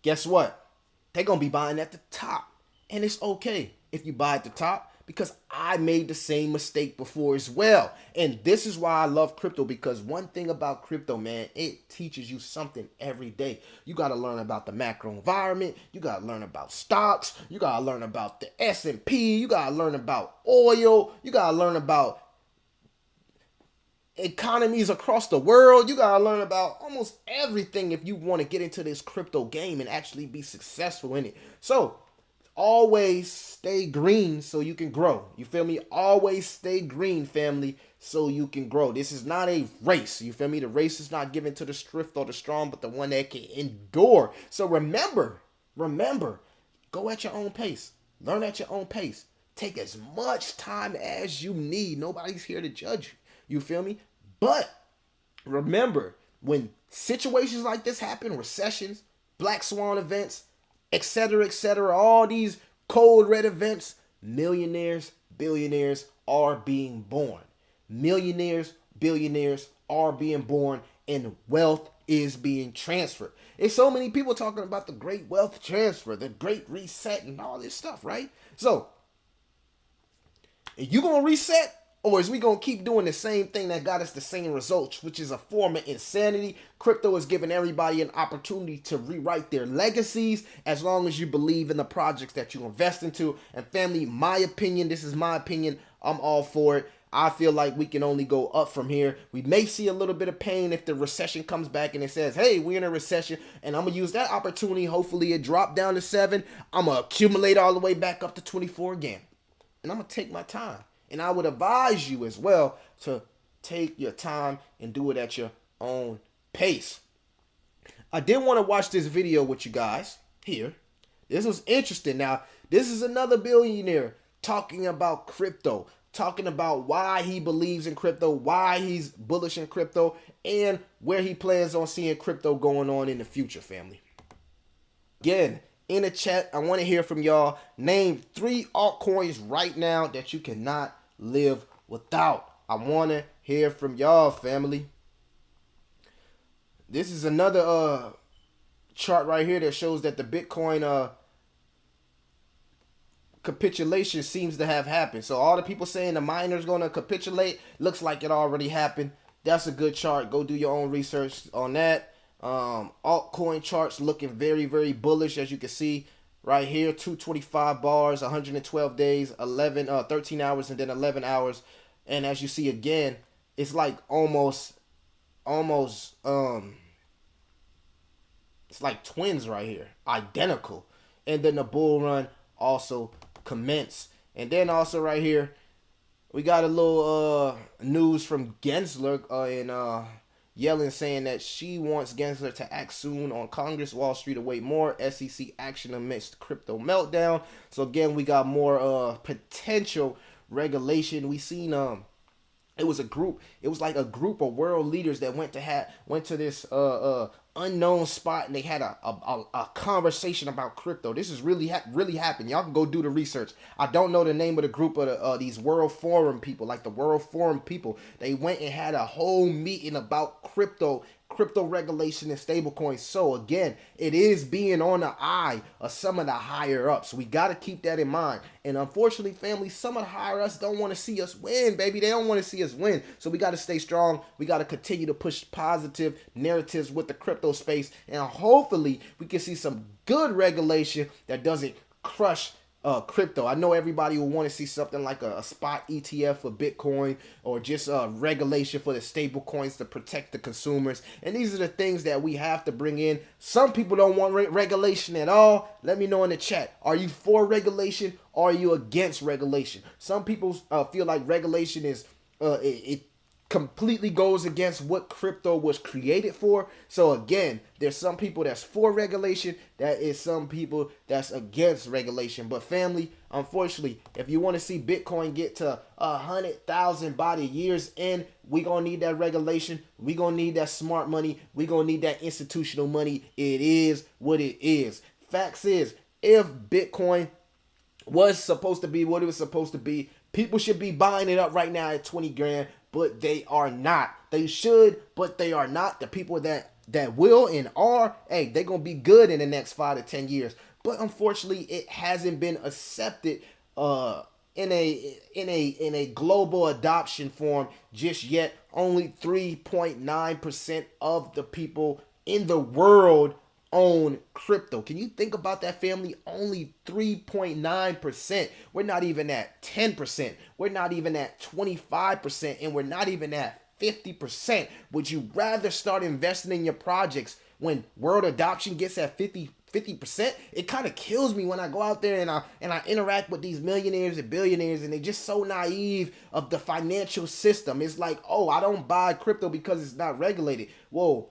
Guess what? They're going to be buying at the top. And it's okay if you buy at the top, because I made the same mistake before as well. And this is why I love crypto, because one thing about crypto, man, it teaches you something every day. You got to learn about the macro environment. You got to learn about stocks. You got to learn about the S&P. You got to learn about oil. You got to learn about economies across the world. You got to learn about almost everything if you want to get into this crypto game and actually be successful in it. So always stay green so you can grow. You feel me? Always stay green, family, so you can grow. This is not a race. You feel me? The race is not given to the swift or the strong, but the one that can endure. So remember, go at your own pace. Learn at your own pace. Take as much time as you need. Nobody's here to judge you. You feel me? But remember, when situations like this happen, recessions, black swan events, etc., all these cold red events, millionaires, billionaires are being born. Millionaires, billionaires are being born, and wealth is being transferred. There's so many people talking about the great wealth transfer, the great reset, and all this stuff, right? So, are you going to reset? Or is we going to keep doing the same thing that got us the same results, which is a form of insanity? Crypto is giving everybody an opportunity to rewrite their legacies as long as you believe in the projects that you invest into. And family, my opinion, this is my opinion, I'm all for it. I feel like we can only go up from here. We may see a little bit of pain if the recession comes back and it says, hey, we're in a recession. And I'm going to use that opportunity. Hopefully it dropped down to 7. I'm going to accumulate all the way back up to 24 again. And I'm going to take my time. And I would advise you as well to take your time and do it at your own pace. I did want to watch this video with you guys here. This was interesting. Now, this is another billionaire talking about crypto, talking about why he believes in crypto, why he's bullish in crypto, and where he plans on seeing crypto going on in the future, family. Again, in the chat, I want to hear from y'all. Name 3 altcoins right now that you cannot live without. I want to hear from y'all, family. This is another chart right here that shows that the Bitcoin capitulation seems to have happened. So all the people saying the miner's going to capitulate, looks like it already happened. That's a good chart. Go do your own research on that. Altcoin charts looking very, very bullish, as you can see right here. 225 bars, 112 days, 13 hours, and then 11 hours. And as you see again, it's like almost it's like twins right here, identical. And then the bull run also commenced. And then also right here, we got a little news from Gensler and Yellen saying that she wants Gensler to act soon on Congress. Wall Street await more SEC action amidst crypto meltdown. So again, we got more potential regulation. We seen it was like a group of world leaders that went to this unknown spot, and they had a conversation about crypto. This is really happened. Y'all can go do the research. I don't know the name of the group of these World Forum people, like the World Forum people. They went and had a whole meeting about crypto regulation and stablecoins. So again, it is being on the eye of some of the higher ups. We got to keep that in mind. And unfortunately, family, some of the higher ups don't want to see us win, baby. They don't want to see us win. So we got to stay strong. We got to continue to push positive narratives with the crypto space. And hopefully we can see some good regulation that doesn't crush crypto. I know everybody will want to see something like a spot ETF for Bitcoin, or just regulation for the stable coins to protect the consumers. And these are the things that we have to bring in. Some people don't want regulation at all. Let me know in the chat. Are you for regulation, or are you against regulation? Some people feel like regulation is it completely goes against what crypto was created for. So again, there's some people that's for regulation, that is some people that's against regulation. But family, unfortunately, if you want to see Bitcoin get to 100,000 by the year's end, we gonna need that regulation. We gonna need that smart money. We gonna need that institutional money. It is what it is. Facts is, if Bitcoin was supposed to be what it was supposed to be, people should be buying it up right now at 20 grand, but they are not. They should, but they are not. The people that will and are, hey, they're gonna be good in the next 5 to 10 years. But unfortunately, it hasn't been accepted in a global adoption form just yet. Only 3.9% of the people in the world own crypto. Can you think about that, family? Only 3.9%. We're not even at 10%. We're not even at 25%. And we're not even at 50%. Would you rather start investing in your projects when world adoption gets at 50%? It kind of kills me when I go out there and I interact with these millionaires and billionaires, and they're just so naive of the financial system. It's like, oh, I don't buy crypto because it's not regulated. Whoa.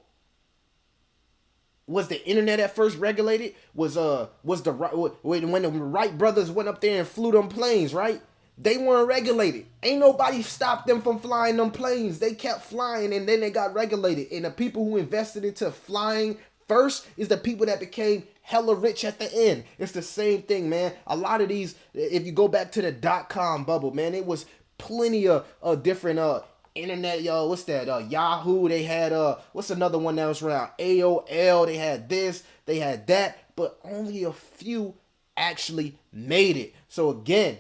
Was the internet at first regulated? Was the when the Wright brothers went up there and flew them planes, right? They weren't regulated. Ain't nobody stopped them from flying them planes. They kept flying, and then they got regulated. And the people who invested into flying first is the people that became hella rich at the end. It's the same thing, man. A lot of these, if you go back to the .com bubble, man, it was plenty of different internet, yo, what's that? Yahoo, they had what's another one that was around? AOL, they had this, they had that, but only a few actually made it. So again,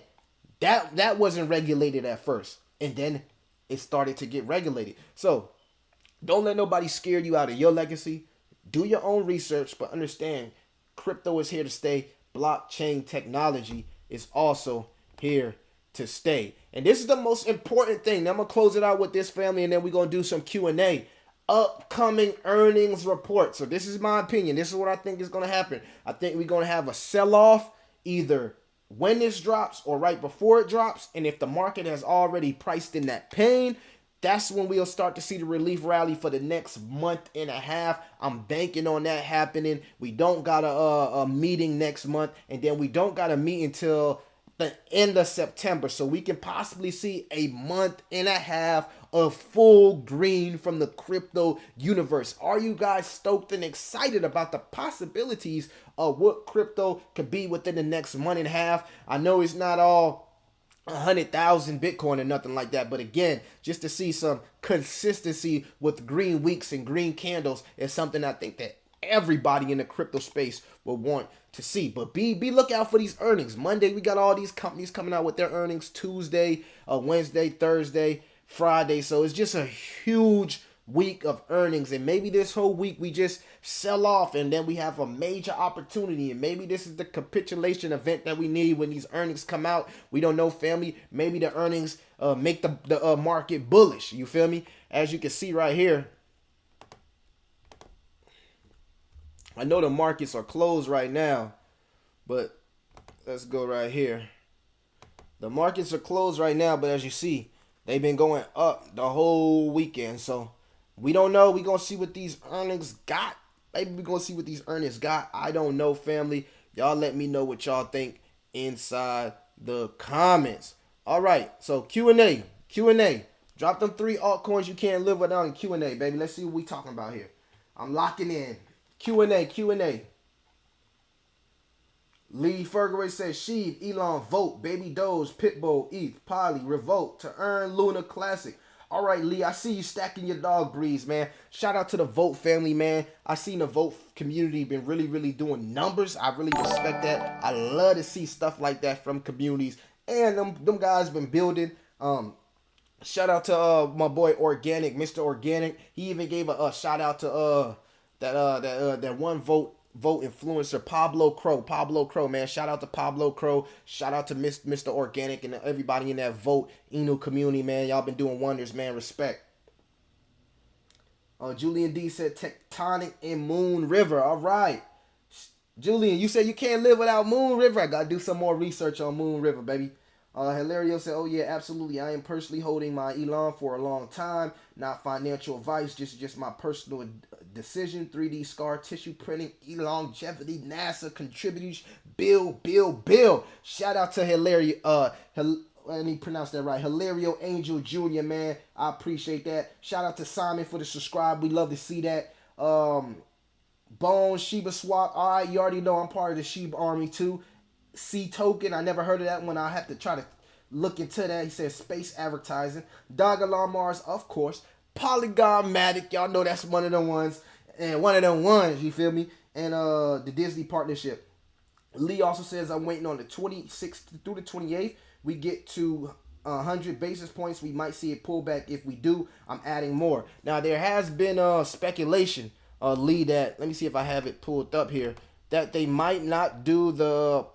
that wasn't regulated at first, and then it started to get regulated. So don't let nobody scare you out of your legacy. Do your own research, but understand crypto is here to stay. Blockchain technology is also here to stay. And this is the most important thing. Now I'm going to close it out with this, family, and then we're going to do some Q&A. Upcoming earnings report. So this is my opinion. This is what I think is going to happen. I think we're going to have a sell-off either when this drops or right before it drops. And if the market has already priced in that pain, that's when we'll start to see the relief rally for the next month and a half. I'm banking on that happening. We don't got a meeting next month, and then we don't got a meeting until the end of September. So we can possibly see a month and a half of full green from the crypto universe. Are you guys stoked and excited about the possibilities of what crypto could be within the next month and a half? I know it's not all 100,000 Bitcoin or nothing like that, but again, just to see some consistency with green weeks and green candles is something I think that everybody in the crypto space will want to see. But be lookout for these earnings. Monday, we got all these companies coming out with their earnings. Tuesday, Wednesday, Thursday, Friday. So it's just a huge week of earnings, and maybe this whole week we just sell off, and then we have a major opportunity, and maybe this is the capitulation event that we need when these earnings come out. We don't know, family. Maybe the earnings make the market bullish. You feel me? As you can see right here, I know the markets are closed right now, but let's go right here. The markets are closed right now, but as you see, they've been going up the whole weekend. So we don't know. We're going to see what these earnings got. Maybe we're going to see what these earnings got. I don't know, family. Y'all let me know what y'all think inside the comments. All right, so Q&A. Drop them 3 altcoins you can't live without in Q&A, baby. Let's see what we talking about here. I'm locking in. Q&A. Lee Fergaway says, Sheev, Elon, Vote, Baby Doge, Pitbull, ETH, Polly, Revolt to earn Luna Classic. All right, Lee, I see you stacking your dog breeds, man. Shout out to the Vote family, man. I seen the Vote community been really doing numbers. I really respect that. I love to see stuff like that from communities. And them guys been building. Shout out to my boy Organic, Mr. Organic. He even gave a shout out to that one vote influencer Pablo Crow, man. Shout out to Pablo Crow. Shout out to Mr. Organic and everybody in that Vote Inu community, man. Y'all been doing wonders, man. Respect. Julian D said Tectonic and Moon River. All right, Julian, you said you can't live without Moon River. I gotta do some more research on Moon River, baby. Hilario said, "Oh yeah, absolutely. I am personally holding my Elon for a long time. Not financial advice, just my personal decision. 3D scar tissue printing, longevity, NASA contributors, Bill. Shout out to Hilario. Let me pronounce that right. Hilario Angel Jr. Man, I appreciate that. Shout out to Simon for the subscribe. We love to see that. Bone Sheba Swap. All right, you already know I'm part of the Sheba Army too. C Token. I never heard of that one. I have to try to look into that. He says space advertising. Dogelon Mars, of course. Polygon Matic. Y'all know that's one of the ones. And one of them ones, you feel me? And the Disney partnership. Lee also says I'm waiting on the 26th through the 28th. We get to 100 basis points. We might see a pullback. If we do, I'm adding more. Now, there has been speculation, Lee, that, let me see if I have it pulled up here, that they might not do the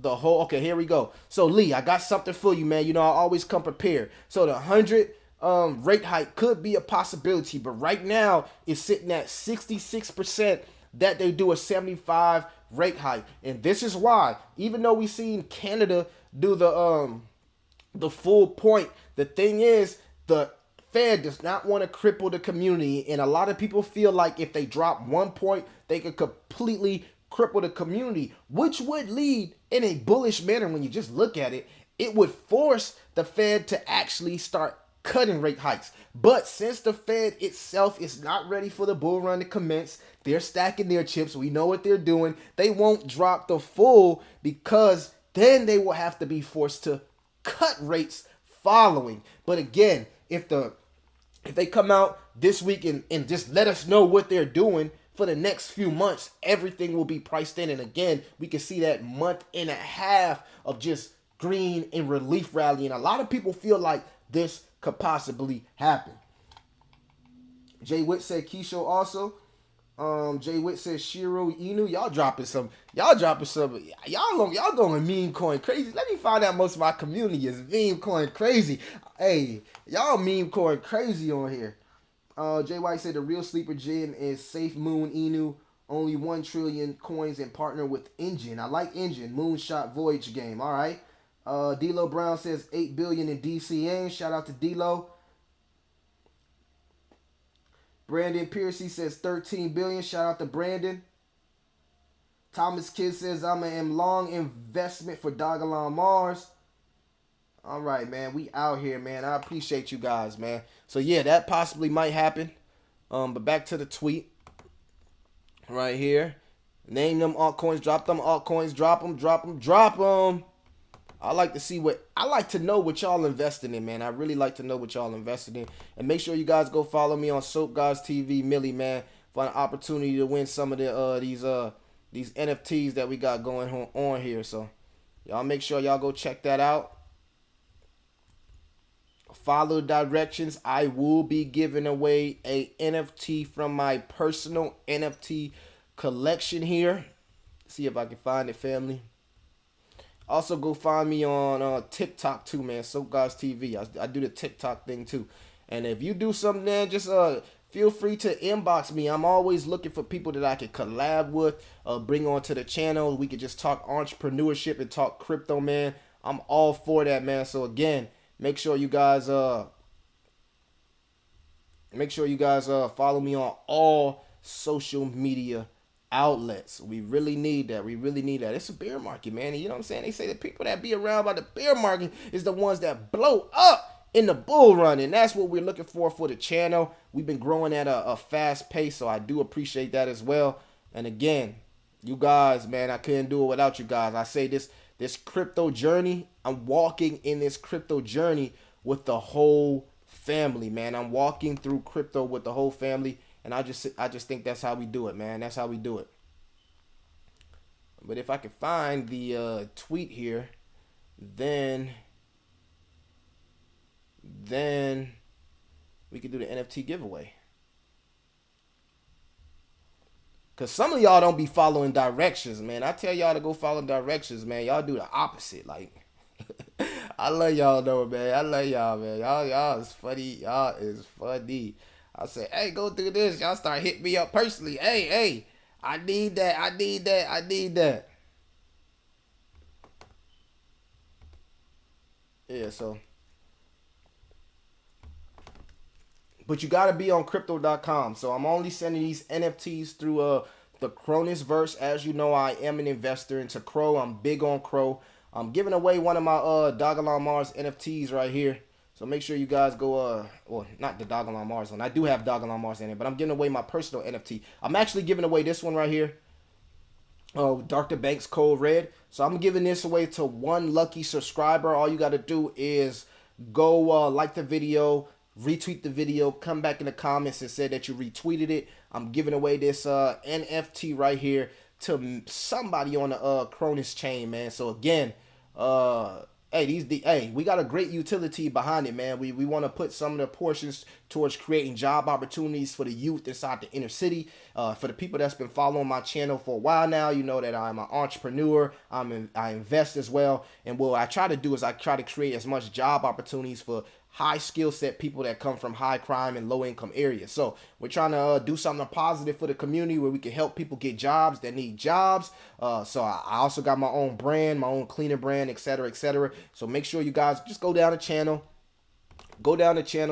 whole, okay, here we go. So, Lee, I got something for you, man. You know, I always come prepared. So, the 100 rate hike could be a possibility, but right now, it's sitting at 66% that they do a 75 rate hike. And this is why, even though we seen Canada do the full point, the thing is, the Fed does not want to cripple the community, and a lot of people feel like if they drop 1 point, they could completely cripple the community, which would lead in a bullish manner. When you just look at it, it would force the Fed to actually start cutting rate hikes. But since the Fed itself is not ready for the bull run to commence, they're stacking their chips. We know what they're doing. They won't drop the full, because then they will have to be forced to cut rates following. But again, if they come out this week and just let us know what they're doing for the next few months, everything will be priced in. And again, we can see that month and a half of just green and relief rally. And a lot of people feel like this could possibly happen. Jay Witt said Keisho also. Jay Witt says Shiro Inu. Y'all going meme coin crazy. Let me find out most of my community is meme coin crazy. Hey, y'all meme coin crazy on here. Jay White said the real sleeper gem is Safe Moon Inu. Only 1 trillion coins and partner with Engine. I like Engine. Moonshot Voyage game. All right. D-Lo Brown says 8 billion in DCN. Shout out to D-Lo. Brandon Piercy says 13 billion. Shout out to Brandon. Thomas Kidd says I'm an long investment for Dogelon Mars. All right, man. We out here, man. I appreciate you guys, man. So, yeah, that possibly might happen. But back to the tweet. Right here. Name them altcoins. Drop them altcoins. Drop them. I like to know what y'all investing in, man. I really like to know what y'all invested in. And make sure you guys go follow me on Soap Guys TV, Millie, man, for an opportunity to win some of these NFTs that we got going on here. So y'all make sure y'all go check that out. Follow directions. I will be giving away a NFT from my personal NFT collection here. See if I can find it, family. Also, go find me on TikTok too, man. Soap Guys TV. I do the TikTok thing too. And if you do something there, just feel free to inbox me. I'm always looking for people that I can collab with, bring onto the channel. We could just talk entrepreneurship and talk crypto, man. I'm all for that, man. So again, make sure you guys follow me on all social media outlets. We really need that. It's a bear market, man. And you know what I'm saying? They say the people that be around by the bear market is the ones that blow up in the bull run. And that's what we're looking for the channel. We've been growing at a fast pace, so I do appreciate that as well. And again, you guys, man, I couldn't do it without you guys. I say this crypto journey, I'm walking in this crypto journey with the whole family, man. I'm walking through crypto with the whole family. And I just think that's how we do it, man. That's how we do it. But if I can find the tweet here, then we can do the NFT giveaway. Because some of y'all don't be following directions, man. I tell y'all to go follow directions, man. Y'all do the opposite. Like, I love y'all, though, man. I love y'all, man. Y'all is funny. Y'all is funny. I say, hey, go through this. Y'all start hitting me up personally. Hey, I need that. Yeah, so but you gotta be on crypto.com. So I'm only sending these NFTs through the Cronus verse. As you know, I am an investor into Crow. I'm big on Crow. I'm giving away one of my Dogelon Mars NFTs right here. So make sure you guys go well, not the Dogelon Mars one. I do have Dogelon Mars in it, but I'm giving away my personal NFT. I'm actually giving away this one right here. Oh, Dr. Banks Code Red. So I'm giving this away to one lucky subscriber. All you got to do is go like the video, retweet the video, come back in the comments and say that you retweeted it. I'm giving away this NFT right here to somebody on the Cronus chain, man. So again, hey, we got a great utility behind it, man. We want to put some of the portions towards creating job opportunities for the youth inside the inner city. For the people that's been following my channel for a while now, you know that I'm an entrepreneur. I invest as well, and what I try to do is I try to create as much job opportunities for high skill set people that come from high crime and low income areas. So we're trying to do something positive for the community where we can help people get jobs that need jobs. So I also got my own brand, my own cleaner brand, etc., etc. So make sure you guys just go down the channel,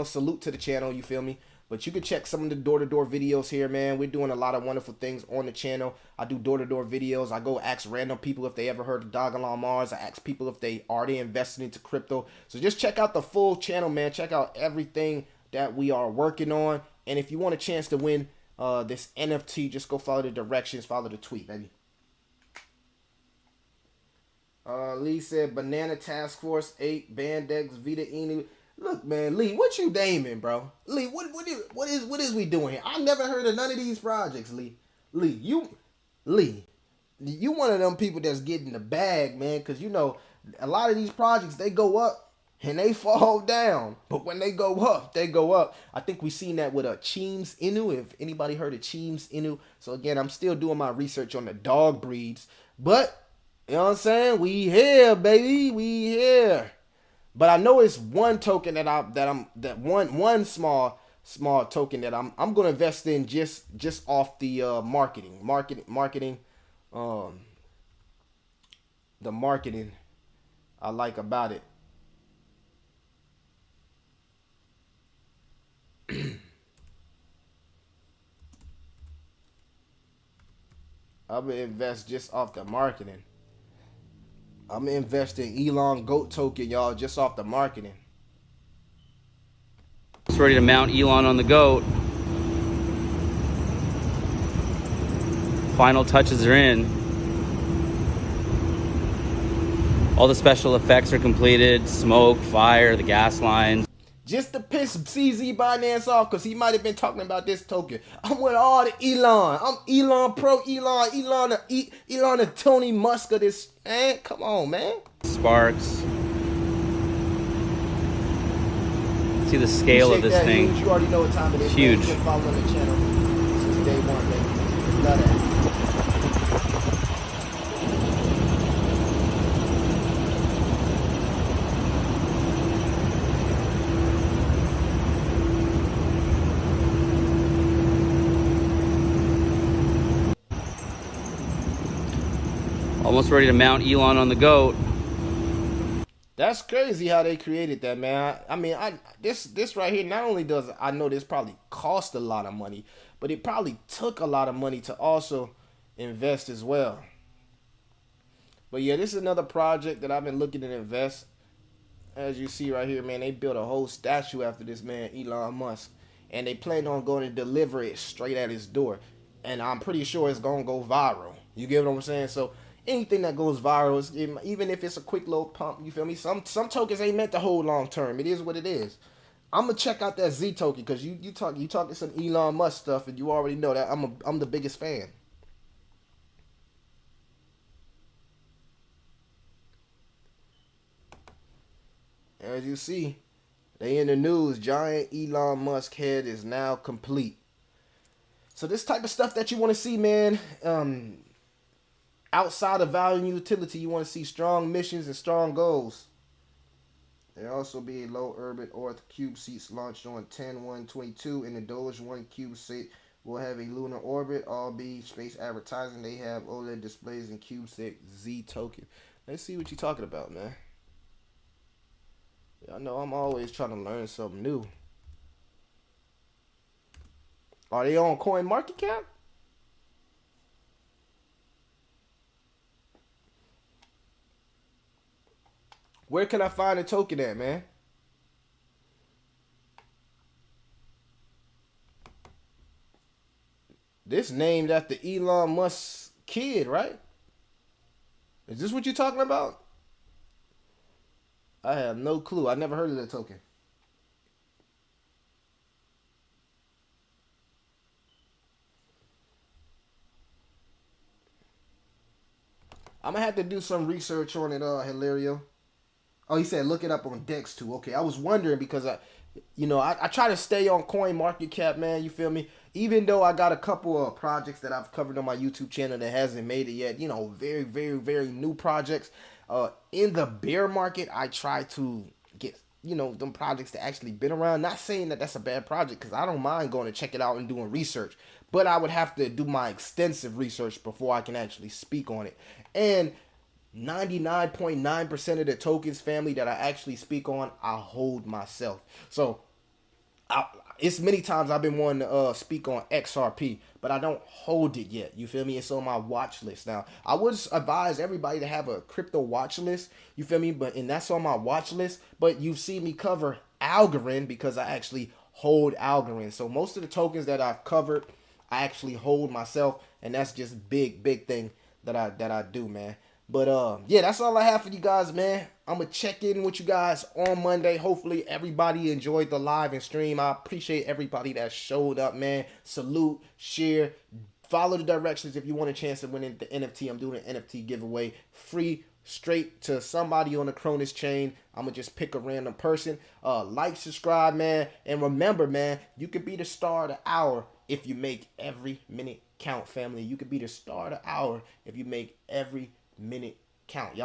salute to the channel, you feel me? But you can check some of the door-to-door videos here, man. We're doing a lot of wonderful things on the channel. I do door-to-door videos. I go ask random people if they ever heard of Dogelon Mars. I ask people if they already invested into crypto. So just check out the full channel, man. Check out everything that we are working on. And if you want a chance to win this NFT, just go follow the directions, follow the tweet, baby. Lee said Banana Task Force 8, Bandex, Vita Inu. Look, man, Lee, what you naming, bro? Lee, what is we doing here? I never heard of none of these projects, Lee. Lee, you one of them people that's getting the bag, man, because you know a lot of these projects they go up and they fall down, but when they go up, they go up. I think we seen that with a Cheems Inu. If anybody heard of Cheems Inu, so again, I'm still doing my research on the dog breeds, but you know what I'm saying? We here, baby, we here. But I know it's one token that one small token that I'm gonna invest in just off the marketing, um, the marketing I like about it. I'm gonna invest just off the marketing. I'm gonna invest in Elon Goat token, y'all, just off the marketing. It's ready to mount Elon on the goat. Final touches are in. All the special effects are completed. Smoke, fire, the gas lines. Just to piss CZ Binance off, because he might have been talking about this token. I'm with all the Elon. I'm Elon pro Elon the Tony Musk of this, man. Come on, man. Sparks. See the scale of this thing. Huge. You already know what time it is. Huge. You've been following the channel since day one, man. Love that. Almost ready to mount Elon on the goat. That's crazy how they created that, man. I mean, this right here, not only does I know this probably cost a lot of money, but it probably took a lot of money to also invest as well. But yeah, this is another project that I've been looking to invest. As you see right here, man, they built a whole statue after this man, Elon Musk. And they plan on going to deliver it straight at his door. And I'm pretty sure it's going to go viral. You get what I'm saying? So anything that goes viral, even if it's a quick little pump, you feel me? Some tokens ain't meant to hold long term. It is what it is. I'm gonna check out that Z token because you talking some Elon Musk stuff, and you already know that I'm the biggest fan. As you see, they in the news. Giant Elon Musk head is now complete. So this type of stuff that you want to see, man. Outside of value and utility, you want to see strong missions and strong goals. There also be a low orbit Earth cube seats launched on 10/1/22, and the Doge 1 cube seat will have a lunar orbit. All be space advertising. They have OLED displays and CubeSat Z token. Let's see what you're talking about, man. I know I'm always trying to learn something new. Are they on Coin Market Cap? Where can I find a token at, man? This named after Elon Musk's kid, right? Is this what you're talking about? I have no clue. I never heard of the token. I'm gonna have to do some research on it, Hilario. Oh, he said look it up on Dex too. Okay, I was wondering because I try to stay on Coin Market Cap, man. You feel me? Even though I got a couple of projects that I've covered on my YouTube channel that hasn't made it yet, very, very, very new projects. In the bear market, I try to get them projects that actually been around. Not saying that that's a bad project because I don't mind going to check it out and doing research, but I would have to do my extensive research before I can actually speak on it. And 99.9% of the tokens family that I actually speak on, I hold myself. So it's many times I've been wanting to speak on XRP, but I don't hold it yet. You feel me? It's on my watch list now. I would advise everybody to have a crypto watch list. You feel me? And that's on my watch list. But you've seen me cover Algorand because I actually hold Algorand. So most of the tokens that I've covered, I actually hold myself, and that's just big thing that I do, man. But yeah, that's all I have for you guys, man. I'm gonna check in with you guys on Monday. Hopefully everybody enjoyed the live and stream. I appreciate everybody that showed up, man. Salute, share, follow the directions if you want a chance to win the NFT. I'm doing an NFT giveaway, free, straight to somebody on the Cronus chain. I'm gonna just pick a random person. Like, subscribe, man, and remember, man, you could be the star of the hour if you make every minute count, family. You could be the star of the hour if you make every minute count. Y'all